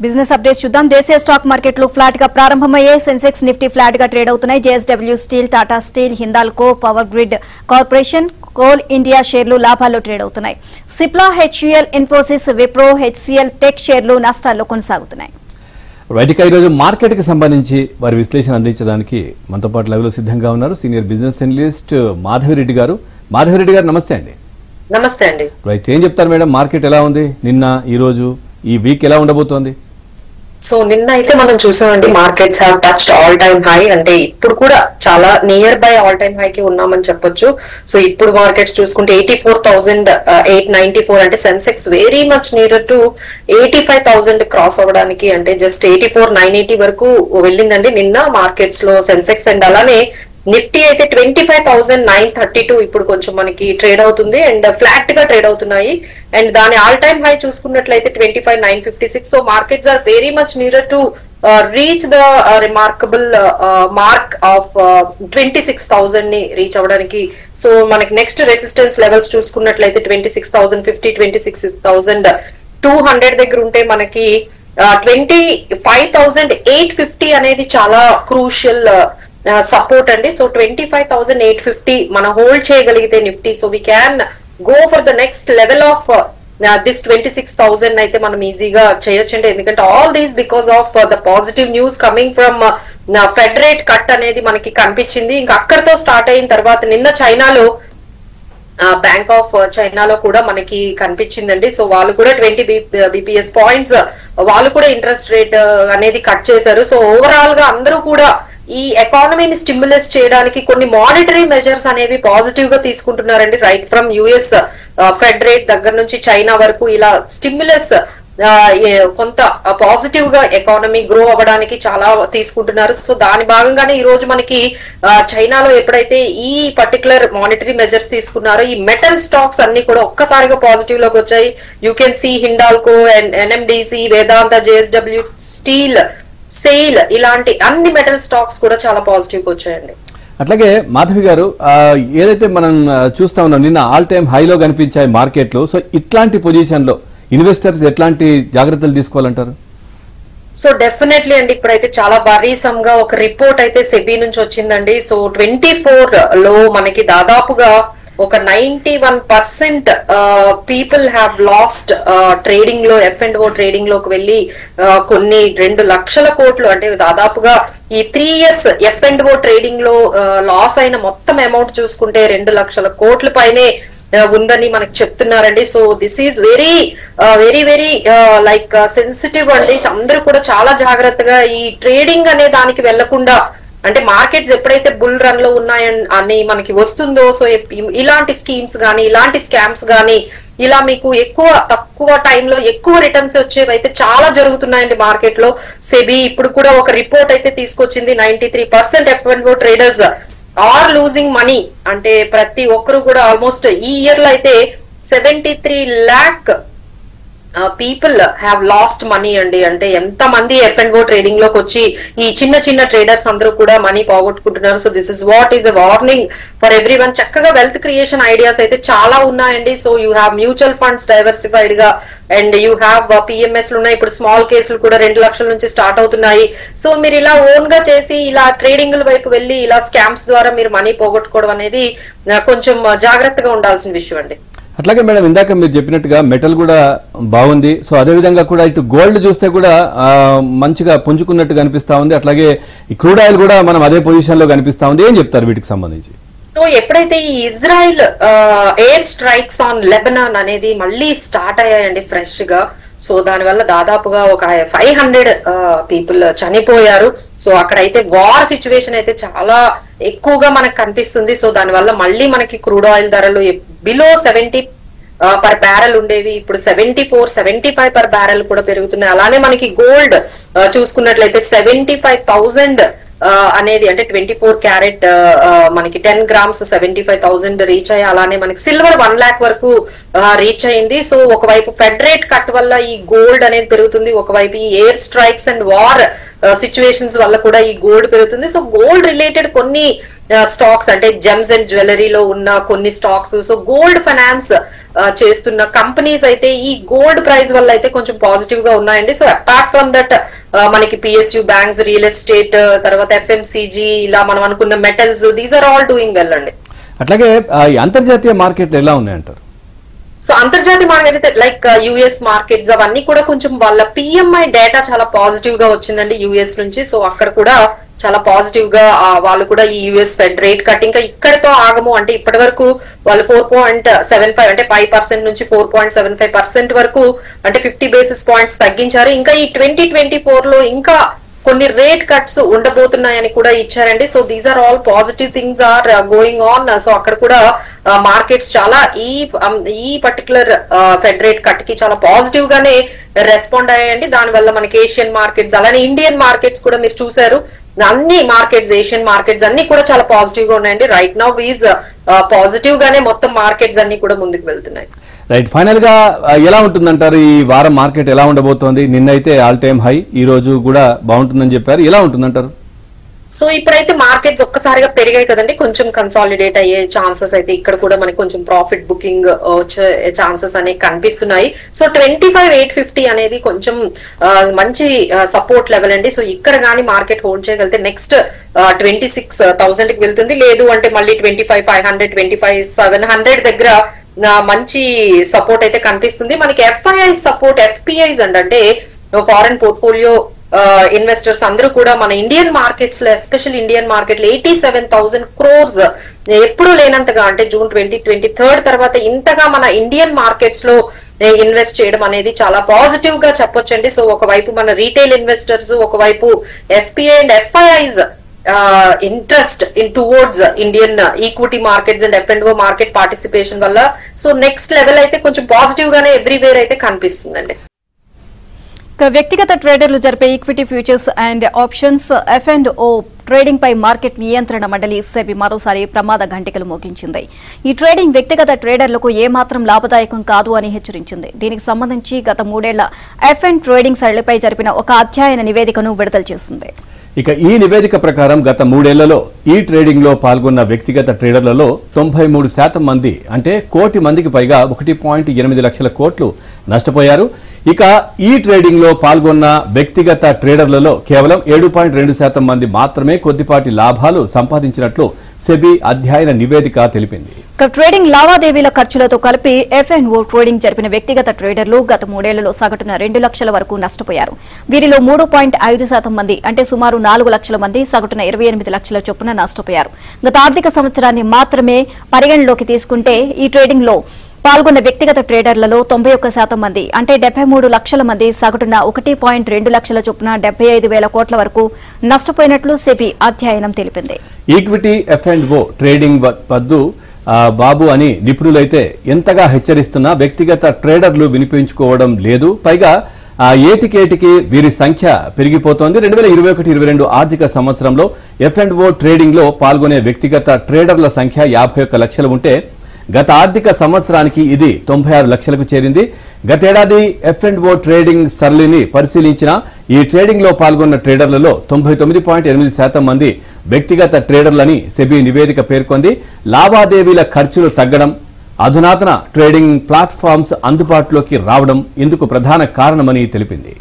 Business updates చూద్దాం. దేశీయ stock మార్కెట్లు ఫ్లాట్ గా ప్రారంభమయ్యాయి. సెన్సెక్స్ నిఫ్టీ ఫ్లాట్ గా ట్రేడ్ అవుతున్నాయి. JSW steel, Tata steel, Hindalco, power grid corporation, coal India షేర్లు లాభాల్లో ట్రేడ్ అవుతున్నాయి. Cipla, HUL, Infosys, Wipro, HCl tech షేర్లు నష్టాల్లో కొనసాగుతున్నాయి. రైట్, ఈరోజు మార్కెట్ కి సంబంధించి వారి విశ్లేషణ అందించడానికి మనతో పాటు లైవ్ లో సిద్ధంగా ఉన్నారు సీనియర్ బిజినెస్ అనలిస్ట్ మాధవిరెడ్డి గారు. మాధవిరెడ్డి గారు నమస్తే అండి. నమస్తే అండి. రైట్, ఏం చెప్తారు మేడం, మార్కెట్ ఎలా ఉంది నిన్న, ఈ రోజు, ఈ వీక్ ఎలా ఉండబోతోంది? సో నిన్న అయితే మనం చూసామండి, markets have touched all time high. అంటే ఇప్పుడు కూడా చాలా near by all time high కి ఉన్నామని చెప్పొచ్చు. సో ఇప్పుడు మార్కెట్స్ చూసుకుంటే 84,894 అంటే Sensex very much near to 85,000 cross అవ్వడానికి, అంటే జస్ట్ 84,980 వరకు వెళ్ళిందండి నిన్న మార్కెట్స్ లో సెన్సెక్స్. అండ్ అలానే నిఫ్టీ అయితే 25,932 ఇప్పుడు కొంచెం మనకి ట్రేడ్ అవుతుంది అండ్ ఫ్లాట్ గా ట్రేడ్ అవుతున్నాయి. అండ్ దాని ఆల్ టైమ్ హై చూసుకున్నట్లయితే 25,956. So markets are very much near to reach the remarkable mark of 26,000 ని రీచ్ అవ్వడానికి. సో మనకి నెక్స్ట్ రెసిస్టెన్స్ లెవెల్స్ చూసుకున్నట్లయితే 26,050, 26,200 దగ్గర ఉంటే మనకి 25,850 అనేది చాలా క్రూషియల్ సపోర్ట్ అండి. సో 25,850 మనం హోల్డ్ చేయగలిగితే Nifty, so we can go for the next level of this 26,000 అయితే మనం ఈజీగా చేయొచ్చండి. ఎందుకంటే all these because of the positive news coming from fed rate cut అనేది మనకి కనిపించింది. ఇంకా అక్కడతో స్టార్ట్ అయిన తర్వాత నిన్న చైనాలో బ్యాంక్ ఆఫ్ చైనాలో కూడా మనకి కనిపించిందండి. సో వాళ్ళు కూడా 20 BPS పాయింట్స్ వాళ్ళు కూడా ఇంట్రెస్ట్ రేట్ అనేది కట్ చేశారు. సో ఓవరాల్ గా అందరూ కూడా ఈ ఎకానమీని స్టిమ్యులేట్ చేయడానికి కొన్ని మానిటరీ మెజర్స్ అనేవి పాజిటివ్ గా తీసుకుంటున్నారండి. Right from US Fed rate దగ్గర నుంచి చైనా వరకు ఇలా స్టిమ్యులస్ కొంత పాజిటివ్ గా ఎకానమీ గ్రో అవ్వడానికి చాలా తీసుకుంటున్నారు. సో దాని భాగంగానే ఈ రోజు మనకి చైనాలో ఎప్పుడైతే ఈ పర్టికులర్ మానిటరీ మెజర్స్ తీసుకున్నారో ఈ మెటల్ స్టాక్స్ అన్ని కూడా ఒక్కసారిగా పాజిటివ్ లోకి వచ్చాయి. You can see Hindalco and NMDC, Vedanta, JSW steel, SAIL ఇలాంటి అన్ని మెటల్ స్టాక్స్ కూడా చాలా పాజిటివ్ గా వచ్చాయండి. అట్లాగే మాధవి గారు, ఏదైతే మనం చూస్తా ఉన్నాం నిన్న ఆల్ టైమ్ హైలో కనిపించాయి మార్కెట్లు. సో ఇట్లాంటి పొజిషన్ లో ఇన్వెస్టర్స్ ఎట్లాంటి జాగ్రత్తలు తీసుకోవాలంటారు? సో డెఫినెట్లీ అండి, ఇప్పుడైతే చాలా వరీసమ్ గా ఒక రిపోర్ట్ అయితే సెబీ నుంచి వచ్చిందండి. సో 24 లో మనకి దాదాపుగా ఒక 91% పీపుల్ హ్యావ్ లాస్ట్ ట్రేడింగ్ లో, F&O ట్రేడింగ్ లోకి వెళ్ళి కొన్ని 2 లక్షల కోట్లు, అంటే దాదాపుగా ఈ 3 years F&O ట్రేడింగ్ లో లాస్ అయిన మొత్తం అమౌంట్ చూసుకుంటే 2 లక్షల కోట్ల పైనే ఉందని మనకు చెప్తున్నారండి. So this is very very very like sensitive అండి. అందరూ కూడా చాలా జాగ్రత్తగా ఈ ట్రేడింగ్ అనే దానికి వెళ్లకుండా, అంటే మార్కెట్స్ ఎప్పుడైతే బుల్ రన్ లో ఉన్నాయని మనకి వస్తుందో, సో ఇలాంటి స్కీమ్స్ గానీ ఇలాంటి స్కామ్స్ గానీ ఇలా మీకు తక్కువ టైంలో ఎక్కువ రిటర్న్స్ వచ్చేవి అయితే చాలా జరుగుతున్నాయండి మార్కెట్ లో. సెబీ ఇప్పుడు కూడా ఒక రిపోర్ట్ అయితే తీసుకొచ్చింది. 93% F&O traders are losing money. అంటే ప్రతి ఒక్కరు కూడా ఆల్మోస్ట్ ఈ ఇయర్ లో అయితే 73 lakh people have lost money అండి. అంటే ఎంత మంది F&O ట్రేడింగ్ లోకి వచ్చి ఈ చిన్న చిన్న ట్రేడర్స్ అందరూ కూడా మనీ పోగొట్టుకుంటున్నారు. So this is what is a warning for every one. చక్కగా వెల్త్ క్రియేషన్ ఐడియాస్ అయితే చాలా ఉన్నాయండి. So you have mutual funds diversified గా, అండ్ యూ హ్యావ్ PMS లు ఉన్నాయి. ఇప్పుడు స్మాల్ కేసులు కూడా 2 లక్షల నుంచి స్టార్ట్ అవుతున్నాయి. సో మీరు ఇలా ఓన్ గా చేసి ఇలా ట్రేడింగ్ వైపు వెళ్ళి ఇలా స్కామ్స్ ద్వారా మీరు మనీ పోగొట్టుకోవడం అనేది కొంచెం జాగ్రత్తగా ఉండాల్సిన విషయం అండి. అట్లాగే మేడం, ఇందాక మీరు చెప్పినట్టుగా మెటల్ కూడా బాగుంది. సో అదే విధంగా కూడా ఇటు గోల్డ్ చూస్తే కూడా మంచిగా పుంజుకున్నట్టు కనిపిస్తా ఉంది. అట్లాగే ఈ క్రూడ్ ఆయిల్ కూడా మనం అదే పొజిషన్ లో కనిపిస్తా ఉంది. ఏం చెప్తారు వీటికి సంబంధించి? సో ఎప్పుడైతే ఈ Israel air strikes on Lebanon అనేది మళ్ళీ స్టార్ట్ అయ్యాయండి ఫ్రెష్ గా. సో దానివల్ల దాదాపుగా ఒక 500 పీపుల్ చనిపోయారు. సో అక్కడైతే వార్ సిచ్యువేషన్ అయితే చాలా ఎక్కువగా మనకు కనిపిస్తుంది. సో దానివల్ల మళ్ళీ మనకి క్రూడ్ ఆయిల్ ధరలు బిలో 70 పర్ బ్యారెల్ ఉండేవి ఇప్పుడు 74, 75 పర్ బ్యారెల్ కూడా పెరుగుతున్నాయి. అలానే మనకి గోల్డ్ చూసుకున్నట్లయితే 75,000 అనేది, అంటే 24 క్యారెట్ మనకి 10 grams 75,000 రీచ్ అయ్యి, అలానే మనకి సిల్వర్ 1 lakh వరకు రీచ్ అయింది. సో ఒకవైపు ఫెడ్ రేట్ కట్ వల్ల ఈ గోల్డ్ అనేది పెరుగుతుంది, ఒకవైపు ఈ air strikes and war situations వల్ల కూడా ఈ గోల్డ్ పెరుగుతుంది. సో గోల్డ్ రిలేటెడ్ కొన్ని స్టాక్స్, అంటే జెమ్స్ అండ్ జ్యువెలరీలో ఉన్న కొన్ని స్టాక్స్, సో గోల్డ్ ఫైనాన్స్ చేస్తున్న కంపెనీస్ అయితే ఈ గోల్డ్ ప్రైస్ వల్ల అయితే కొంచెం పాజిటివ్ గా ఉన్నాయండి. సో అపార్ట్ ఫ్రమ్ దట్ మనకి పిఎస్యు బ్యాంక్స్, రియల్ ఎస్టేట్, తర్వాత ఎఫ్ఎంసీజీ, ఇలా మనం అనుకున్న metals, these are all doing well అండి. అట్లాగే అంతర్జాతీయ మార్కెట్లు ఎలా ఉన్నాయంటారు? సో అంతర్జాతీయ మార్కెట్ అయితే లైక్ యుఎస్ మార్కెట్స్ అవన్నీ కూడా కొంచెం వాళ్ళ పిఎంఐ డేటా చాలా పాజిటివ్ గా వచ్చిందండి యుఎస్ నుంచి. సో అక్కడ కూడా చాలా పాజిటివ్ గా వాళ్ళు కూడా ఈ యుఎస్ ఫెడ్ రేట్ కట్ ఇంకా ఇక్కడతో ఆగము అంటే ఇప్పటి వరకు వాళ్ళు 4.75 అంటే 5% నుంచి 4.75% వరకు అంటే 50 బేసిస్ పాయింట్స్ తగ్గించారు. ఇంకా ఈ 2024 లో ఇంకా కొన్ని రేట్ కట్స్ ఉండబోతున్నాయని కూడా ఇచ్చారండి. So these are all positive things are going on. So అక్కడ కూడా మార్కెట్స్ చాలా ఈ పర్టికులర్ ఫెడ్ రేట్ కట్ కి చాలా పాజిటివ్ గానే రెస్పాండ్ అయ్యాయండి. దానివల్ల మనకి ఏషియన్ మార్కెట్స్ అలానే ఇండియన్ మార్కెట్స్ కూడా మీరు చూసారు, అన్ని మార్కెట్స్ ఏషియన్ మార్కెట్స్ అన్ని కూడా చాలా పాజిటివ్ గా ఉన్నాయండి. రైట్ నౌ ఈజ్ పాజిటివ్ గానే మొత్తం మార్కెట్స్ అన్ని కూడా ముందుకు వెళ్తున్నాయి. రైట్, ఫైనల్ గా ఎలా ఉంటుందంటారు ఈ వారం మార్కెట్ ఎలా ఉండబోతోంది? నిన్నైతే ఆల్ టైమ్ హై, ఈ రోజు కూడా బాగుంటుందని చెప్పారు, ఎలా ఉంటుందంటారు? సో ఇప్పుడైతే మార్కెట్స్ ఒక్కసారిగా పెరిగాయి కదండి, కొంచెం కన్సాలిడేట్ అయ్యే ఛాన్సెస్ అయితే ఇక్కడ కూడా మనకి కొంచెం ప్రాఫిట్ బుకింగ్ వచ్చే ఛాన్సెస్ అనేవి కనిపిస్తున్నాయి. సో 25,850 అనేది కొంచెం మంచి సపోర్ట్ లెవెల్ అండి. సో ఇక్కడ గానీ మార్కెట్ హోల్డ్ చేయగలిగితే నెక్స్ట్ 26,000 కి వెళ్తుంది. లేదు అంటే మళ్ళీ 25,500, 25,700 దగ్గర మంచి సపోర్ట్ అయితే కనిపిస్తుంది. మనకి ఎఫ్ఐఐ సపోర్ట్, ఎఫ్పిఐస్ అంటే ఫారెన్ పోర్ట్ఫోలియో ఇన్వెస్టర్స్ అందరూ కూడా మన ఇండియన్ మార్కెట్స్ లో, ఎస్పెషల్ ఇండియన్ మార్కెట్ లో 87,000 crores ఎప్పుడు లేనంతగా అంటే జూన్ 2023 తర్వాత ఇంతగా మన ఇండియన్ మార్కెట్స్ లో ఇన్వెస్ట్ చేయడం అనేది చాలా పాజిటివ్ గా చెప్పొచ్చండి. సో ఒకవైపు మన రీటైల్ ఇన్వెస్టర్స్, ఒకవైపు FPI and FIIs interest in towards Indian equity markets and ఎఫ్&ఓ మార్కెట్ పార్టిసిపేషన్ వల్ల సో నెక్స్ట్ లెవెల్ అయితే కొంచెం పాజిటివ్ గానే ఎవ్రీవేర్ అయితే కనిపిస్తుందండి. వ్యక్తిగత ట్రేడర్లు జరిపే ఈక్విటీ ఫ్యూచర్స్ అండ్ ఆప్షన్స్ ఎఫ్&ఓ ట్రేడింగ్ పై మార్కెట్ నియంత్రణ మండలి సెబీ మరోసారి ప్రమాద ఘంటికలు మోగించింది. ఈ ట్రేడింగ్ వ్యక్తిగత ట్రేడర్లకు ఏమాత్రం లాభదాయకం కాదు అని హెచ్చరించింది. దీనికి సంబంధించి గత 3 ఏళ్ల ఎఫ్&ఓ ట్రేడింగ్ సరళిపై జరిపిన ఒక అధ్యయన నివేదికను విడుదల చేసింది. ఇక ఈ నివేదిక ప్రకారం గత 3 ఏళ్లలో ఈ ట్రేడింగ్ లో పాల్గొన్న వ్యక్తిగత ట్రేడర్లలో 93% మంది అంటే 1 కోటి మందికి పైగా 1.8 లక్షల కోట్లు నష్టపోయారు. ఇక ఈ ట్రేడింగ్ లో పాల్గొన్న వ్యక్తిగత ట్రేడర్లలో కేవలం 7.2% మంది మాత్రమే కొద్దిపాటి లాభాలు సంపాదించినట్లు సెబీ అధ్యయన నివేదిక తెలిపింది. ట్రేడింగ్ లావాదేవీల ఖర్చులతో కలిపి ఎఫ్&ఓ ట్రేడింగ్ జరిపిన వ్యక్తిగత ట్రేడర్లు గత 3 ఏళ్లలో సగటున 2 లక్షల వరకు నష్టపోయారు. వీరిలో 3.5% మంది అంటే సుమారు 4 లక్షల మంది సగటున 28 లక్షల చొప్పున నష్టపోయారు. గత ఆర్థిక సంవత్సరాన్ని మాత్రమే పరిగణలోకి తీసుకుంటే ఈ ట్రేడింగ్ లో పాల్గొన్న వ్యక్తిగత ట్రేడర్లలో 91% మంది అంటే 73 లక్షల మంది సగటున 1.2 లక్షల చొప్పున 75,000 కోట్ల వరకు నష్టపోయినట్లు సెబీ అధ్యయనం తెలిపింది. ఈక్విటీ ఎఫ్&ఓ ట్రేడింగ్ వద్దు బాబు అని నిపుణులైతే ఎంతగా హెచ్చరిస్తున్నా వ్యక్తిగత ట్రేడర్లు వినిపించుకోవడం లేదు. పైగా ఏటికేటికి వీరి సంఖ్య పెరిగిపోతోంది. 2021-22 ఆర్థిక సంవత్సరంలో ఎఫ్&ఓ ట్రేడింగ్ లో పాల్గొనే వ్యక్తిగత ట్రేడర్ల సంఖ్య 51 లక్షలు ఉంటే గత ఆర్థిక సంవత్సరానికి ఇది 96 లక్షలకు చేరింది. గతేడాది ఎఫ్&ఓ ట్రేడింగ్ సరళిని పరిశీలించిన ఈ ట్రేడింగ్ లో పాల్గొన్న ట్రేడర్లలో 99.8% మంది వ్యక్తిగత ట్రేడర్లని సెబీ నివేదిక పేర్కొంది. లావాదేవీల ఖర్చులు తగ్గడం, అధునాతన ట్రేడింగ్ ప్లాట్ఫామ్స్ అందుబాటులోకి రావడం ఇందుకు ప్రధాన కారణమని తెలిపింది.